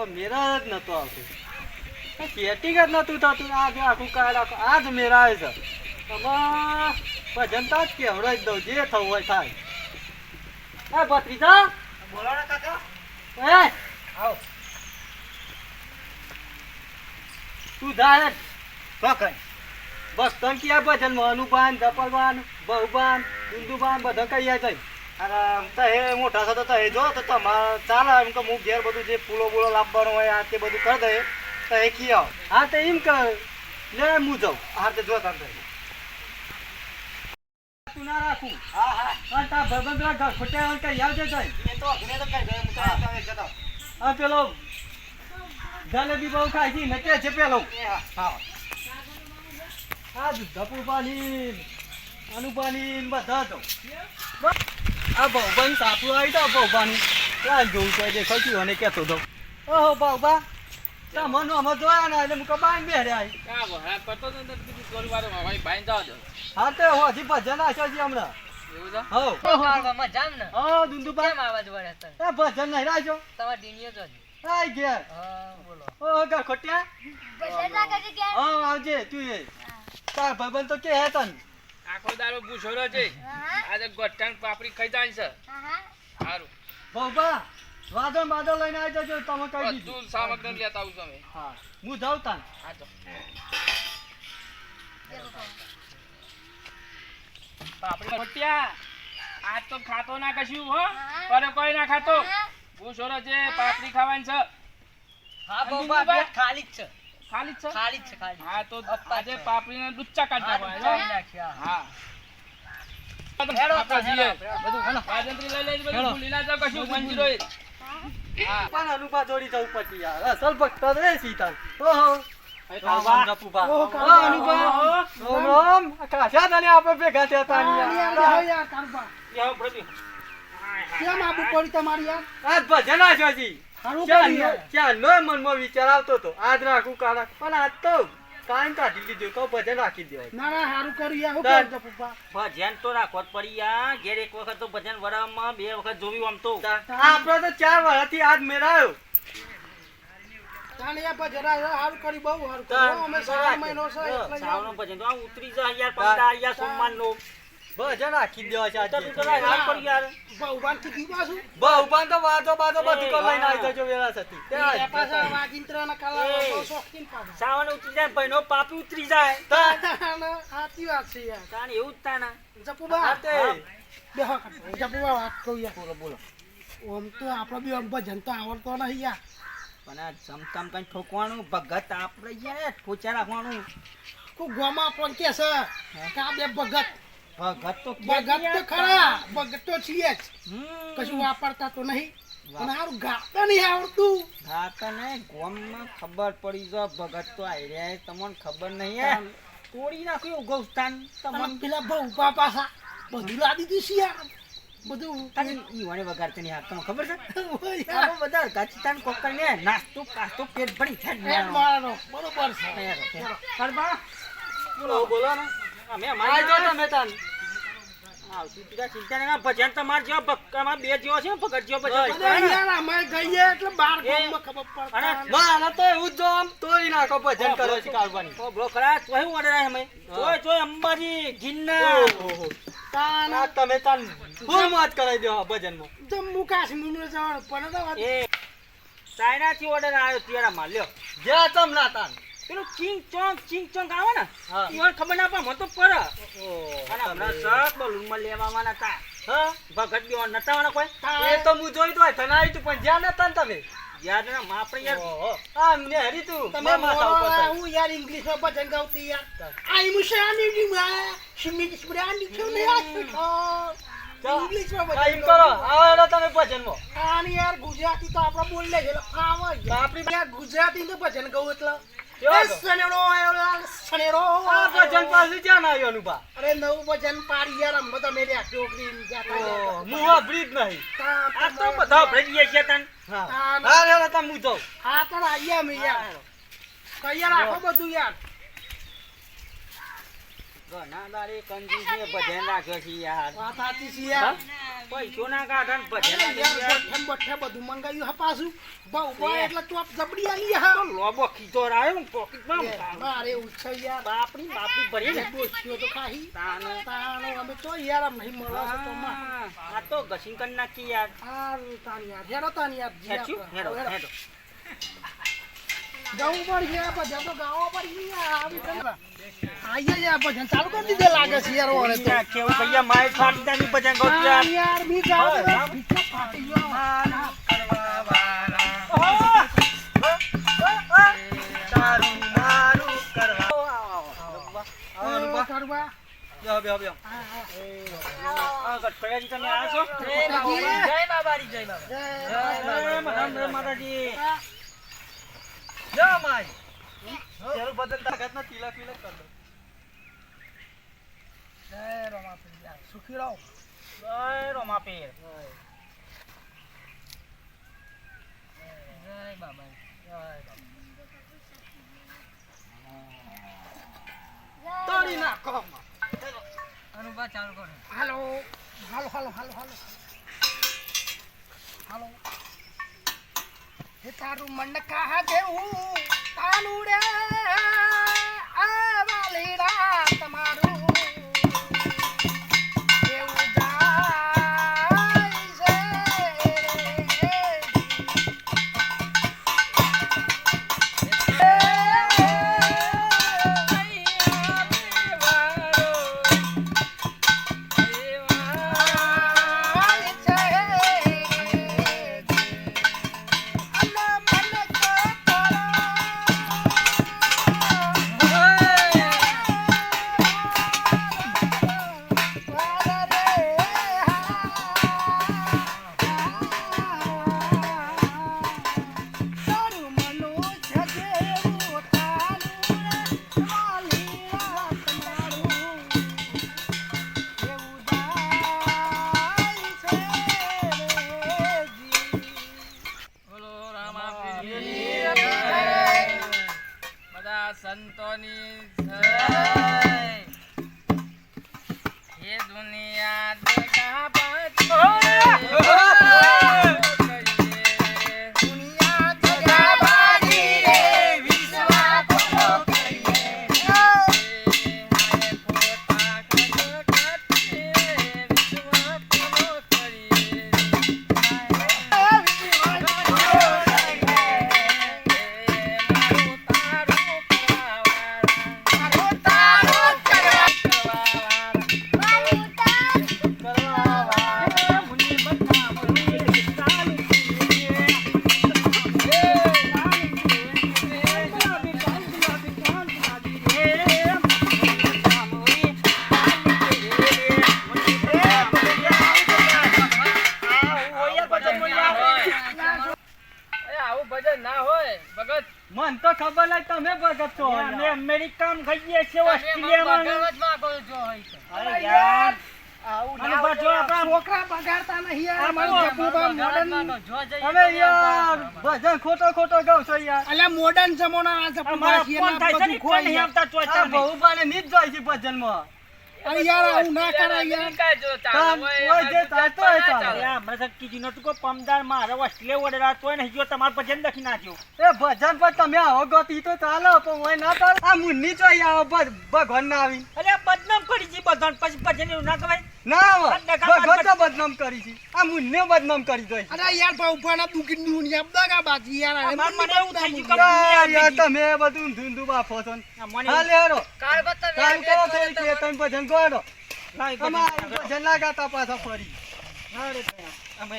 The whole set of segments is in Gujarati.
મેરા જ નતો આવતો સેટિંગ જ નતું થતું આજે આખું કાળ આ જ મેરા આવે છે ભજનતા જ કેવડાવી દઉં જે થવું હોય થાય એ ભત્રીજા બોલો ને કાકા. એ આવો. તું જાય તો કઈ. બસ તન ક્યાં ભજનમાં અનુપાન ધપલવાન બહુબાન બિંદુબાન બધા કઈ જાય અને તો એ મોટા થતો તો એ જો તો તમારે ચાલે એમ કે હું ઘેર બધું જે ફૂલો બૂલો લાવવાનું હોય આ તે બધું કરી દે તો એ કી આવો. હા તો એમ કર લે હું જાઉં હા તે જો તમે. તું ના રાખું હા હા. અને તાર ભાઈબંધ પેલા ઘર ખોટ્યા કઈ આવજે જાય એ તો અઘરે તો કઈ ગયો હું તો જતો. આ પેલો જલેબી બહુ ખાય છે ને કે છે પેલો એ હા હા. આ ધપુપાની અનુપાની બધા તો આ બહુબાની સાપડું આવી તો બહુબાની ક્યાં જોવું છે જે ખચ્યું અને કહેતો હતો ઓહો બહુબા તમને અમે જોયા ને એટલે મુકા બાઈને બેહર્યા હા તો હજી ભજન આશો છે હમણાં હો હા દુંદુબા એ ભજન નહીં રાખ્યો આઈ ઘેર ઓહો ઘર ખોટ્યા હા આવજે તું એ તાર ભાઈબંધ તો કે હે તન આખો દારો ભૂસોરો છે આજે ગોઠાણ પાપડી ખાઈ જાય છે સારું બહુબા વાદળ બાદળ લઈને આવી જજો તમે કહી દીધું બધું સામગ્રી લેતા આવું છું અમે હા હું જાઉં તાન હા તો પાપડી ખોટ્યા આજ તો ખાતો ના કશું હો પર કોઈ ના ખાતો ભૂસોરો છે પાપડી ખાવાની છે હા બહુબા, પેટ ખાલી જ છે ખાલી જ છે ખાલી જ છે ખાલી હા તો આજે પાપડીના ડુચ્ચા કાઢી નાખવાના હા આપણે જઈએ. બધું રાજેન્દ્રી લઈ લઈ બધું ભૂલી ના જાવ કશું મંજીરો એ. હા પણ અનુભા જોડી જવું પછી યાર અસલ ભક્ત રે સીતા ઓહો રામ જપુભા અનુભા રામ રામ કાશા તને આપણે ભેગા થયા તા યાર પ્રતિ આજ ભજન આશો જી ચાલો મનમાં વિચાર આવતો તો આજ રાખું કાળા પણ આજ તો કાંઈ કાઢી લીધું કહું ભજન રાખી દેવાય ભજન તો રાખવો જ પડી યાર. ઘેર એક વખત તો ભજન વરામાં બે વખત જોયું આમ તો. આપડે તો 4 વર્ષથી આજ મેળાયો સાવનો ભજન તો આ ઉતરી જાય યાર. પંડા યાર સોમવારનો. ભજન રાખી દેવા છે તો તું તો રાખ પડી યાર. બહુબાન તો વાજો બાજો બધું કર લઈને આવી જજો વેલા થતી સાવન ઉતરી જાય ભાઈનો પાપી ઉતરી જાય. તાણ એવું જ તાના. પણ આ જમતમ કઈ ઠોકવાનું ભગત આપણે યાર ઠોચા રાખવાનું. ભગત તો કશું વાપરતા તો નહીં પણ હારું ગાતા નહીં આવડતું. હા તને ગોમમાં ખબર પડી જો ભગત તો આઈ રહ્યા તમને ખબર નહીં હે તોડી નાખ્યું ઉગવસ્થાન અને તમને પેલા બહુ ઉભા પાછા બધું લાદી દીધું છે યાર બધું ઈવાને વગાડતે નહીં હાથ તમને ખબર છે આવો બધા ગાચીતાન કોકરને નાસ્તો કાસ્તો પેટ ભરી પેટ થાય મારવાનો બરોબર છે. સરબા બોલો બોલો ને અમે આઈ અમારી જો તમે તાન આવતી તીરા ચિંતા નહીં ભજન તમાર જેવો ભક્કામાં બે જેવો છે ભગત જેવો અરે ભજન યાર અમે ગઈએ એટલે બાર એ, ગામમાં ખબર પડતા અને નથી. મારે તો એવું જ જો આમ તોડી નાખો ભજન કરો છે કાલવાની ઓ બ્રો ખરા તોય હું ઓર્ડર આય અમે તોય અંબાજી ગિન્ના ઓહો તાન આ તમે તાન ફૂલ મોજ કરાવી દો આ ભજનમાં જમ્મુ કાશ્મીરમાં જવાનું પણ તો એ ચાઇના થી ઓર્ડર આવ્યો તિયારા માં લ્યો જ્યાં તમ ના તાન પેલું ચિંગ ચોંગ આવે ને હા. ઈવન ખબર ના પડે મને તો પર અને ઓહો હમણાં સર બલૂનમાં લેવાના હતા હા ભગત બી નતાવાના કોઈ એ તો હું જોઈ તો તને આવી તું પણ જ્યાં નતા ને તમે યાદ ના આપણે યાર ઓહો આ મને હરી તું તમે માથા ઉપર મોરા થાય. હું યાર ઇંગ્લિશમાં ભજન ગાવતી યાર આઈ મુશાની ડીમાં શિમિત સ્પ્રાની છોને ચાલ, ઇંગ્લિશમાં આ એમ ભજન કરો ગાવ આવો તમે ભજનમાં આની યાર ગુજરાતી તો આપણે બોલે છે ફાવે આપણી યાર ગુજરાતી તો ભજન ગાવ એટલે કેવા એ ગો? સનેડો સનેડો આ ભજન પાછું જ્યાં આવ્યો અનુભા અરે નવું ભજન પાડી યાર અમે તમે રે છોકરી જાતા મુવા બ્રીજ નહીં આ તો બધા ભરી ગયા તન હા હા, હા રે તમે હું જાઉં હા તો આયા મે યાર કઈ રાખો બધું યાર ઘણા દાડે કંજૂસી ભજન રાખ્યો છે યાર વાત સાચી છે યાર પૈસો ના કાઢે ને ભજન અરે યાર ગોઠમ બોઠે બધું મંગાવ્યું હા પાછું ઉભા એટલે ચોપ જબડી આલી હા લોબો ખીચો રાયો ને પોકેટમાં મારે એવું છે યાર બાપરી ભરી ને દોસ્તીઓ તો ખાહી તાનો તાનો અમે તો યાર આમ નહીં મળો છે તો માં આ તો ઘસીન કરી નાખી યાર હારું તાન યાર હેડો તાન યાર હેડો હેડો ગાવું પડી ગયા ભજન તો ગાવા પડી ગયા આવી આયા યાર ભજન ચાલુ કરી દીધે લાગે છે યાર ઓરે તો કેવું ભૈયા માય ફાટી તાની ભજન ગો યાર બી ગાવ બીચો ફાટી ગયો તારું મારું કરવા કરવા બેહો બેહો આ ગટફળિયાજી તમે આયા છો જય બાબારી જય બાબા જય માતાજી જા માય તેરું બદલ તાકાત ના તિલક વિલક કર દો જય રમાપીર યાર સુખી રહો જય રોમાપીર જય બાબા તોડી નાખો અનુભવ ચાલુ કરો હાલો હાલો હાલો હાલો હાલો હાલો હે તારું મન કહા દેવું તાનું રે આ વાલીડા તમારું એવું જાય બધા સંતોની જય ये दुनिया देखा पाछो દુનિયા જગા બાજી રે વિશ્વા કોનો આવું ભજન ના હોય ભગત મન તો ખબર નહીં તમે ભગત છો અમે અમેરિકામાં ખાઈએ છીએ ઓસ્ટ્રેલિયામાં અરે યાર આવું અને ના પાછો આપણા છોકરા બગાડતા નહીં યાર મારું જબુબા મોડર્ન હવે યાર ભજન ખોટો ખોટો ગાવ છો યાર અલ્યા મોડર્ન જમાના આ જબુબા અમારા છે ફોન થાય છે ને બધું કોઈ નહીં ખોઈ આવતા ચોઈતા આ બહુબાને ની જ જાય છે ભજનમાં અરે યાર આવું ના કરાય યાર કામ કોઈ જે ચાલતો હોય ચાલે. હમણાં સક્કીજી નો ટુકો પમદાર મારે ઓસ્ટ્રેલિયા ઓર્ડર આ તોય નહીં જો તમારું ભજન લખી નાખ્યો એ ભજન પર તમે આવો ગતિ તો ચાલો પણ હોય ના ચાલે આ મુન્ની ચોઈ આવો ભગવાન ના આવી અરે આ બદનામ કરી છે બધાને પછી ભજન એવું ના કહેવાય ના આવે ભગવાન તો બદનામ કરી છે આ મુન્ને બદનામ કરી દઈ અરે યાર ભાઉભાના દુખી દુનિયા દગા બાજી યાર અરે મને એવું થઈ ગયું કે યાર તમે બધું ધૂંધું બાફો છો મને હા લેરો કામ કરો થોડી કે તમે ભજન કરો લાઈ અમારું ભજન લાગાતા પાછા ફરી અમે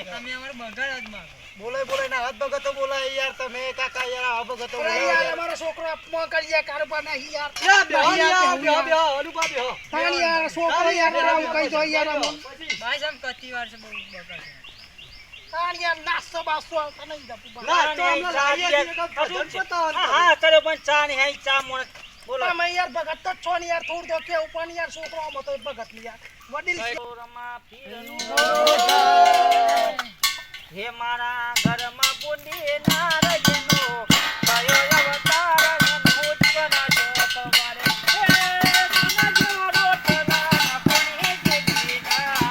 બોલાય બોલાય ના હાથ ભગતો બોલાય યાર તમે કાકા યાર આ ભગતો અરે યાર અમારો છોકરો અપમાન કરી યાર કારબા નહીં યાર યા બેહો યાર બેહો બેહો અનુભવ બેહો તાણ યાર છોકરો યાર આવું કઈ જો યાર અમન તાણ યાર નાસ્તો બાસ્તો આવતા નહીં જબુબા ના તો અમે લાવીએ છીએ તો ભજન પતાવો હા ચલો પણ ચા ને હઈ ચા મોણ બોલો તમે યાર ભગત તો છો ને યાર થોડું તો કેવું પણ યાર છોકરો આમ તો ભગત ની યાર વડીલ રમા પીરનું હે મારા ઘરમાં બુંદી નારજનો કયો અવતાર અનહૂત બનાજો તમારે હે સુનજો રોટલા કોની જગીના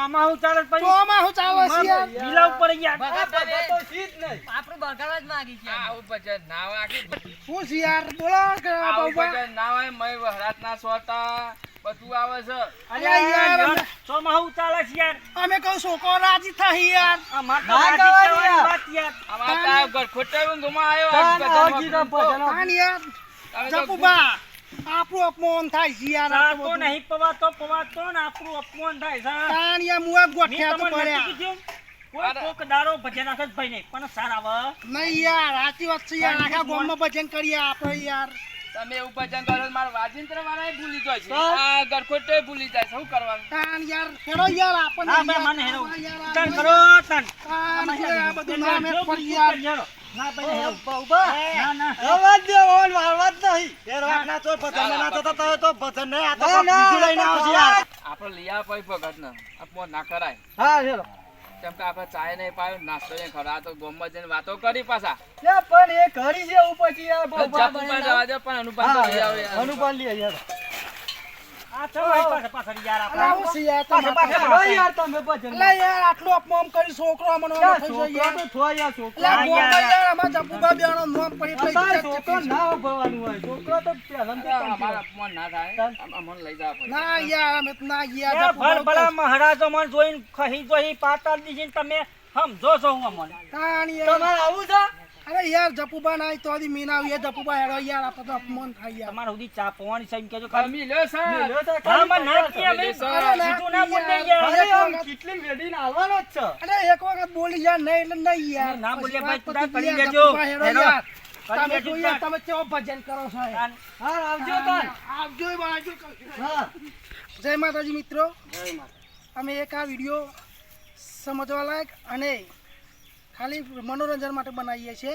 ચોમાહુ ચાલે છે પછી ચોમાસું ચાલે છે યાર. લીલા ઉપર યાર ભગત તો છી જ નહીં. આપણું બગાડવા જ માંગી છે આવું ભજન ના વાગે શું છે યાર બોલો કે આવું બાબા. ભજન ના હોય મય વહરાતના સોટા બધું આવે છે અલ્યા યાર ચોમાહુ ચાલે છે યાર અમે કહું છોકરો રાજી થઈ યાર. અમાર તો ના રાજી કહેવાય થવાની યાર. વાત યાર અમાર તો આ ઘર ખોટા ઊંઘમાં આવ્યો તાન આ આવજી તો ભજનમાં ભજન. તાન યાર તમે તો જપુબા આપણું અપમાન થાય છે યાર આટલું સાતો બધું. નહીં પવાતો ને આપણું અપમાન થાય છે તાન યાર મુઆ મેં ગોઠ્યા તો તમને નથી પડ્યા કીધું? કોઈ કોક દાડો ભજન હશે જ ભાઈ નહીં પણ સારા આવે નહીં યાર સાચી વાત છે યાર આખા ગામમાં ભજન કરીએ આપણે યાર. તમે એવું ભજન કરો મારા વાજિંત્ર વાળા ભૂલી જાય છે હા. આ ગરખોટે ભૂલી જાય છે શું કરવાનું તાન યાર હેરો યાર આપણને હા ભાઈ યાર મને હેરો યાર, તન યાર, કરો તન તાન છે આ બધું નામે પડી યાર. ના ભાઈ હેરો ઉભા. ના ના રવા જ દે, ઓન વાળવા જ નહીં. એ રાતના તો ભજન ના થતા તો તો ભજન નહીં આ તો ના, ના, બીજું લઈને આવશે યાર. આપણે લઈ આવ પછી ભગત ને અપમાન ના કરાય હા, હેલો. કેમ કે આપણે ચાય નહીં પાયો નાસ્તો નહીં ખરો આ તો ગોમમાં જઈને વાતો કરી પાછા લે, પણ એ ઘડી છે એવું પછી યાર બહુ બા જપુમાં બનેલા. જવા દે પણ અનુપાન તો લઈ આવે હા, અનુપાન લઈએ યાર. આ તો ભાઈ પાછા પાછા યાર અરે આવું છે યાર તમારે. હેલો યાર તમે ભજન. એટલે યાર આટલું અપમાન કરી છોકરો મને યાર, થઈ છોકરો જાય યાર. તો થોય યાર, છોકરો. એટલે હા, ગામમાં યાર. યાર અમારા જપુબા બેનો નામ પડી પડી અત્યારે જતી છોકરો હતી. ના ઉભરવાનું હોય. છોકરો તો પહેલાંથી અમારા કંટીન્યુ. અપમાન ના થાય અમને લઈ જવા પડે ના યાર અમે તો ના યાર એ જપુબા ભરભરા મહારાજો મને જોઈને ખહી જોઈ પાતાળ દીધી ને તમે સમજો છો હું અમને તાન યાર. તમારે આવું છે? અરે યાર જપુબા ના તો દી મીના આવી જપુબા હેડો યાર આપણે તો અપમાન થાય યાર. તમારા સુધી ચા પવાની છે એમ કહેજો ખાલી મેલ્યો છે, હા ખાલી મને ના પચાસ. કીએ અમે અરે ના સીધું ના બોલ યાર. યાર અરે આમ કેટલી વેડીને આવવાનો જ છે. અરે એક વખત બોલી યાર નહીં એટલે નહીં યાર. ના બોલીએ પછી ભાઈ, વાત તું પતી કરી ગઈ, લેજો. જપુબા હેડો હેડો. યાર. કરી તમે લેજો જો યાર તાન. તમે કેવો ભજન કરો છો યાર. હા, આવજો તાન. આવજો એ બાજુ હા. જય માતાજી મિત્રો અમે એક આ વિડીયો સમજવા લાયક અને ખાલી મનોરંજન માટે બનાવીએ છીએ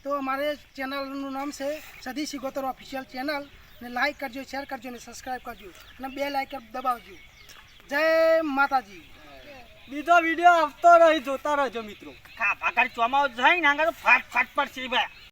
તો અમારે ચેનલનું નામ છે સદી સિગોતર ઓફિશિયલ ચેનલ ને લાઈક કરજો શેર કરજો ને સબસ્ક્રાઈબ કરજો અને બે લાઇકન દબાવજો. જય માતાજી. બીજો વિડીયો આવતો રહી જોતા રહેજો મિત્રો. ખાધા કરી ચોમાવું જાય ને આગળ ફાટ ફાટ પડશે ભાઈ